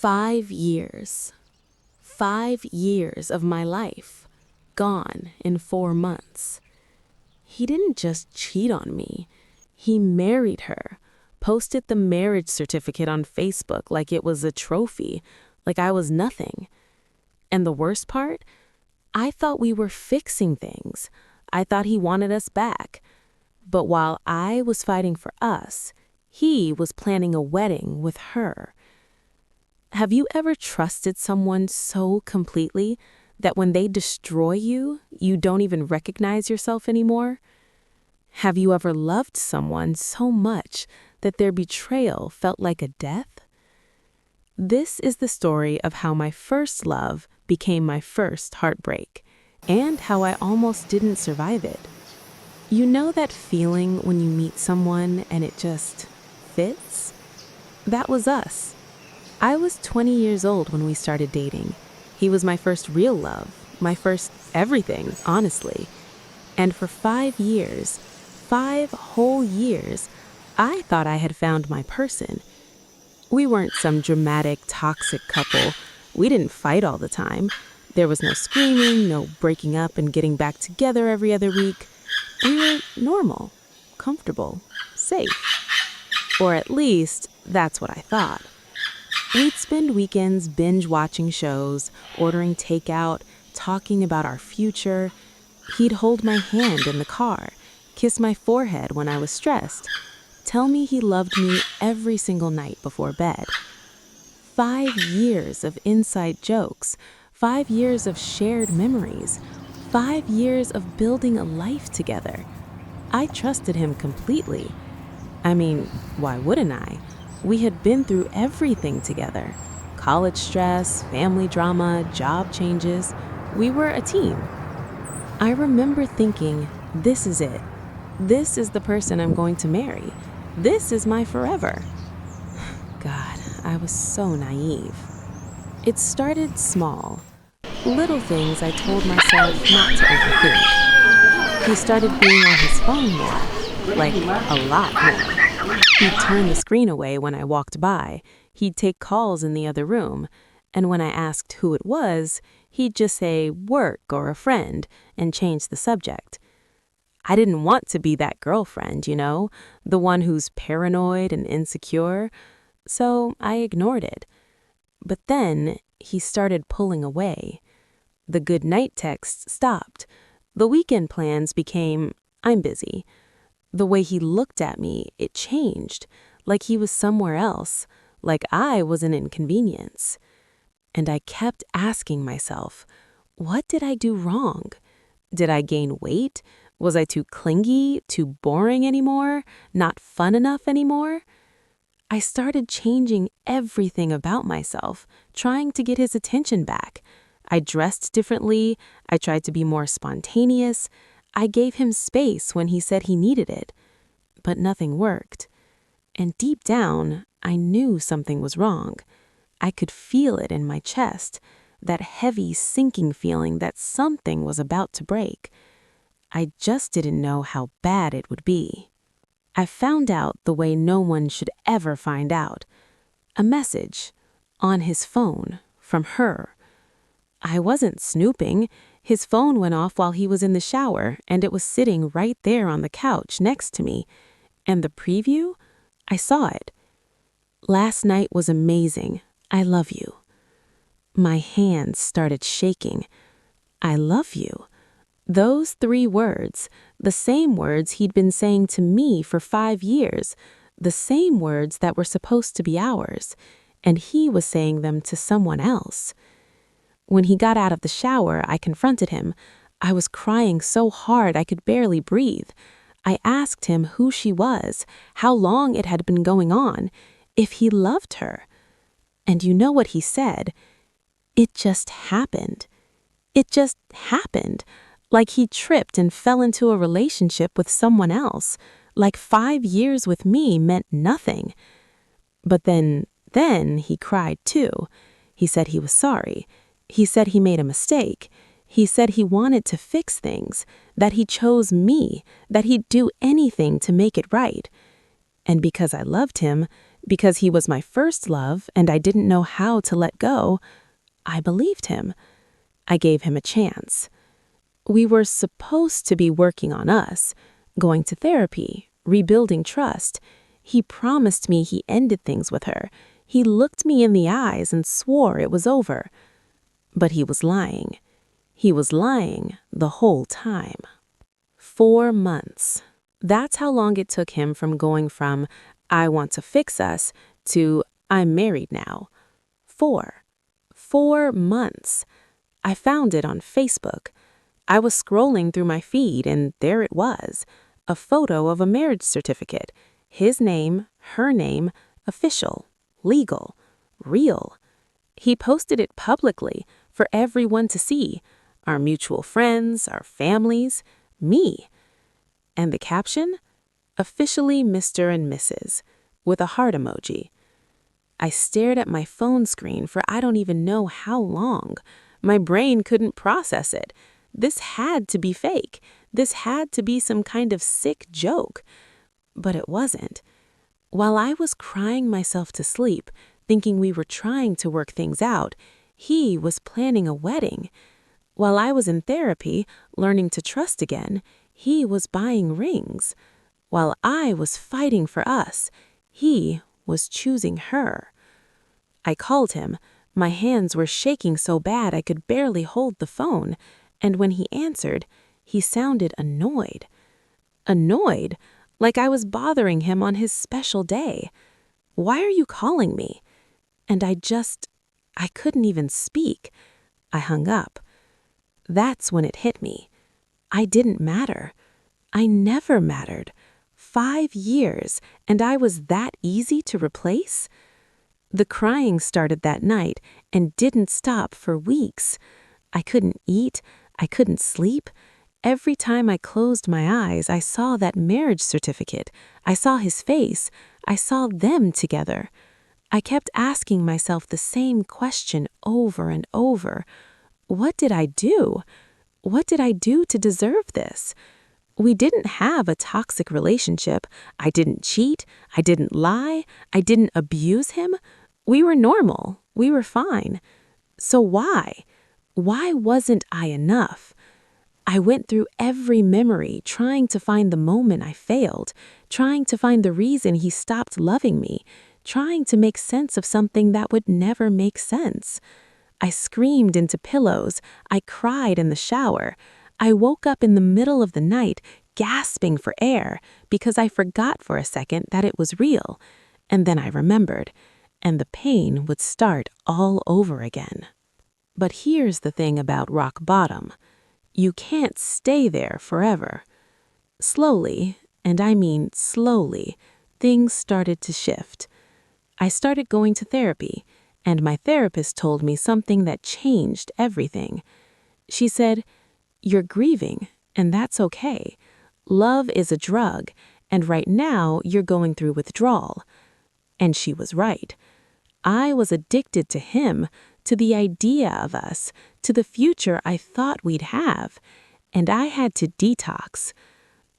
5 years. 5 years of my life. Gone in 4 months. He didn't just cheat on me. He married her. Posted the marriage certificate on Facebook like it was a trophy, like I was nothing. And the worst part? I thought we were fixing things. I thought he wanted us back. But while I was fighting for us, he was planning a wedding with her. Have you ever trusted someone so completely that when they destroy you, you don't even recognize yourself anymore? Have you ever loved someone so much that their betrayal felt like a death? This is the story of how my first love became my first heartbreak, and how I almost didn't survive it. You know that feeling when you meet someone and it just fits? That was us. I was 20 years old when we started dating. He was my first real love, my first everything, honestly. And for 5 years, 5 whole years, I thought I had found my person. We weren't some dramatic, toxic couple. We didn't fight all the time. There was no screaming, no breaking up and getting back together every other week. We were normal, comfortable, safe. Or at least, that's what I thought. We'd spend weekends binge-watching shows, ordering takeout, talking about our future. He'd hold my hand in the car, kiss my forehead when I was stressed, tell me he loved me every single night before bed. 5 years of inside jokes, 5 years of shared memories, 5 years of building a life together. I trusted him completely. I mean, why wouldn't I? We had been through everything together. College stress, family drama, job changes. We were a team. I remember thinking, this is it. This is the person I'm going to marry. This is my forever. God, I was so naive. It started small. Little things I told myself not to overthink. He started being on his phone more, like a lot more. He'd turn the screen away when I walked by. He'd take calls in the other room. And when I asked who it was, he'd just say work or a friend and change the subject. I didn't want to be that girlfriend, you know, the one who's paranoid and insecure. So I ignored it. But then he started pulling away. The good night texts stopped. The weekend plans became, I'm busy. The way he looked at me, it changed, like he was somewhere else, like I was an inconvenience. And I kept asking myself, what did I do wrong? Did I gain weight? Was I too clingy, too boring anymore, not fun enough anymore? I started changing everything about myself, trying to get his attention back. I dressed differently. I tried to be more spontaneous. I gave him space when he said he needed it. But nothing worked. And deep down, I knew something was wrong. I could feel it in my chest, that heavy, sinking feeling that something was about to break. I just didn't know how bad it would be. I found out the way no one should ever find out. A message on his phone from her. I wasn't snooping. His phone went off while he was in the shower, and it was sitting right there on the couch next to me. And the preview? I saw it. Last night was amazing. I love you. My hands started shaking. I love you. Those 3 words, the same words he'd been saying to me for 5 years, the same words that were supposed to be ours, and he was saying them to someone else. When he got out of the shower, I confronted him. I was crying so hard I could barely breathe. I asked him who she was, how long it had been going on, if he loved her. And you know what he said? It just happened. It just happened. Like he tripped and fell into a relationship with someone else. Like 5 years with me meant nothing. But then he cried too. He said he was sorry. He said he made a mistake. He said he wanted to fix things, that he chose me, that he'd do anything to make it right. And because I loved him, Because he was my first love and I didn't know how to let go, I believed him. I gave him a chance. We were supposed to be working on us, going to therapy, rebuilding trust. He promised me he ended things with her. He looked me in the eyes and swore it was over. But he was lying. He was lying the whole time. 4 months. That's how long it took him from going from, I want to fix us, to, I'm married now. 4 months. I found it on Facebook. I was scrolling through my feed and there it was. A photo of a marriage certificate. His name, her name, official, legal, real. He posted it publicly for everyone to see. Our mutual friends, our families, me. And the caption? Officially Mr. and Mrs. with a heart emoji. I stared at my phone screen for I don't even know how long. My brain couldn't process it. This had to be fake. This had to be some kind of sick joke. But it wasn't. While I was crying myself to sleep, thinking we were trying to work things out, he was planning a wedding. While I was in therapy, learning to trust again, he was buying rings. While I was fighting for us, he was choosing her. I called him. My hands were shaking so bad I could barely hold the phone, and when he answered, he sounded annoyed. Annoyed, like I was bothering him on his special day. Why are you calling me? And I couldn't even speak. I hung up. That's when it hit me. I didn't matter. I never mattered. 5 years, and I was that easy to replace? The crying started that night and didn't stop for weeks. I couldn't eat. I couldn't sleep. Every time I closed my eyes, I saw that marriage certificate. I saw his face. I saw them together. I kept asking myself the same question over and over. What did I do? What did I do to deserve this? We didn't have a toxic relationship. I didn't cheat. I didn't lie. I didn't abuse him. We were normal. We were fine. So why? Why wasn't I enough? I went through every memory trying to find the moment I failed, trying to find the reason he stopped loving me, trying to make sense of something that would never make sense. I screamed into pillows. I cried in the shower. I woke up in the middle of the night, gasping for air, because I forgot for a second that it was real. And then I remembered, and the pain would start all over again. But here's the thing about rock bottom. You can't stay there forever. Slowly, and I mean slowly, things started to shift. I started going to therapy, and my therapist told me something that changed everything. She said, "You're grieving, and that's okay. Love is a drug, and right now you're going through withdrawal." And she was right. I was addicted to him, to the idea of us, to the future I thought we'd have, and I had to detox.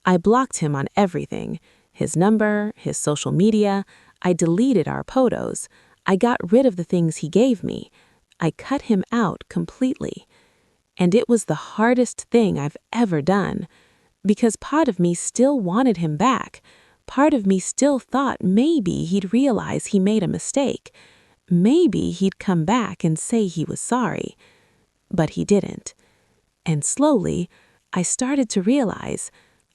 I blocked him on everything, his number, his social media. I deleted our photos. I got rid of the things he gave me. I cut him out completely. And it was the hardest thing I've ever done, because part of me still wanted him back. Part of me still thought maybe he'd realize he made a mistake. Maybe he'd come back and say he was sorry. But he didn't. And slowly, I started to realize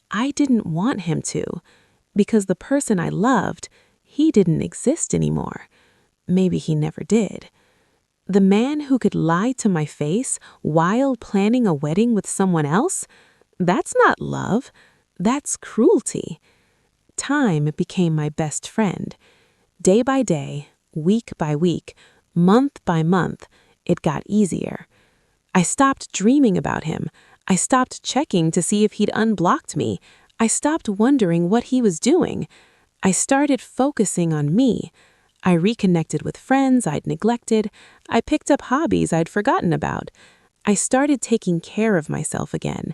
I didn't want him to, because the person I loved, he didn't exist anymore. Maybe he never did. The man who could lie to my face while planning a wedding with someone else? That's not love. That's cruelty. Time became my best friend. Day by day, week by week, month by month, it got easier. I stopped dreaming about him. I stopped checking to see if he'd unblocked me. I stopped wondering what he was doing. I started focusing on me. I reconnected with friends I'd neglected. I picked up hobbies I'd forgotten about. I started taking care of myself again.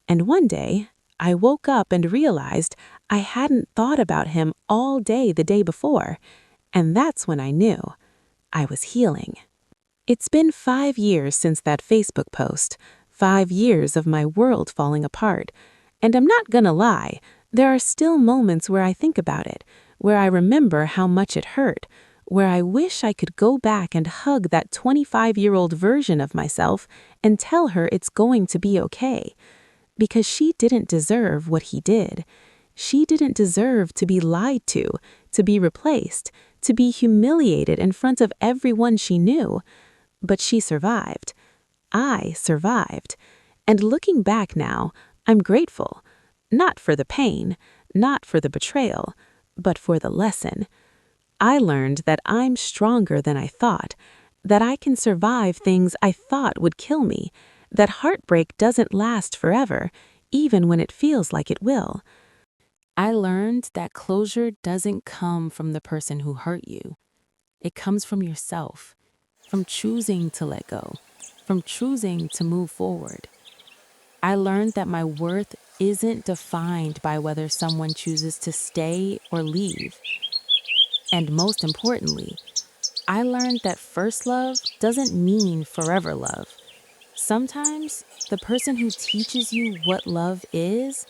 And one day, I woke up and realized I hadn't thought about him all day the day before. And that's when I knew I was healing. It's been 5 years since that Facebook post, 5 years of my world falling apart. And I'm not gonna lie, there are still moments where I think about it, where I remember how much it hurt, where I wish I could go back and hug that 25-year-old version of myself and tell her it's going to be okay. Because she didn't deserve what he did. She didn't deserve to be lied to be replaced, to be humiliated in front of everyone she knew. But she survived. I survived. And looking back now, I'm grateful. Not for the pain, not for the betrayal, but for the lesson. I learned that I'm stronger than I thought, that I can survive things I thought would kill me, that heartbreak doesn't last forever, even when it feels like it will. I learned that closure doesn't come from the person who hurt you. It comes from yourself, from choosing to let go, from choosing to move forward. I learned that my worth isn't defined by whether someone chooses to stay or leave. And most importantly, I learned that first love doesn't mean forever love. Sometimes the person who teaches you what love is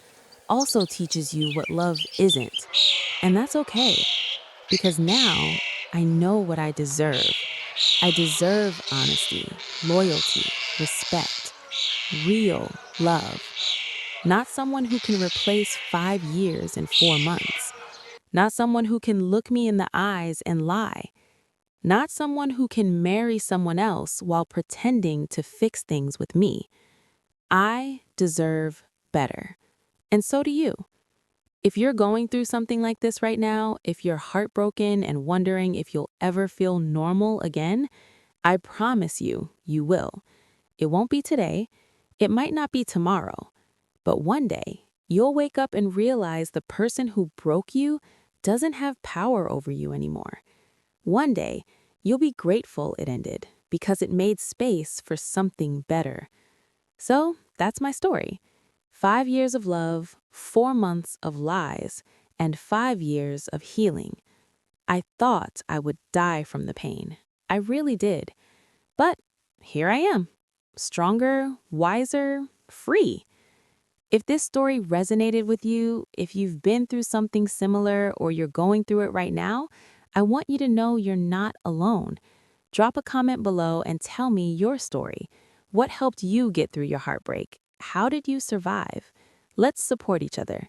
also teaches you what love isn't. And that's okay, because now I know what I deserve. I deserve honesty, loyalty, respect, real love. Not someone who can replace 5 years in 4 months. Not someone who can look me in the eyes and lie. Not someone who can marry someone else while pretending to fix things with me. I deserve better. And so do you. If you're going through something like this right now, if you're heartbroken and wondering if you'll ever feel normal again, I promise you, you will. It won't be today. It might not be tomorrow. But one day, you'll wake up and realize the person who broke you doesn't have power over you anymore. One day, you'll be grateful it ended because it made space for something better. So that's my story. 5 years of love, 4 months of lies, and 5 years of healing. I thought I would die from the pain. I really did. But here I am, stronger, wiser, free. If this story resonated with you, if you've been through something similar or you're going through it right now, I want you to know you're not alone. Drop a comment below and tell me your story. What helped you get through your heartbreak? How did you survive? Let's support each other.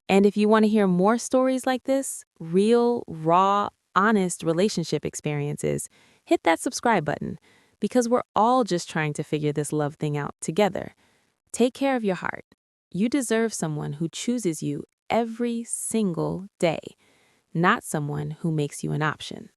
And if you want to hear more stories like this, real, raw, honest relationship experiences, hit that subscribe button because we're all just trying to figure this love thing out together. Take care of your heart. You deserve someone who chooses you every single day, not someone who makes you an option.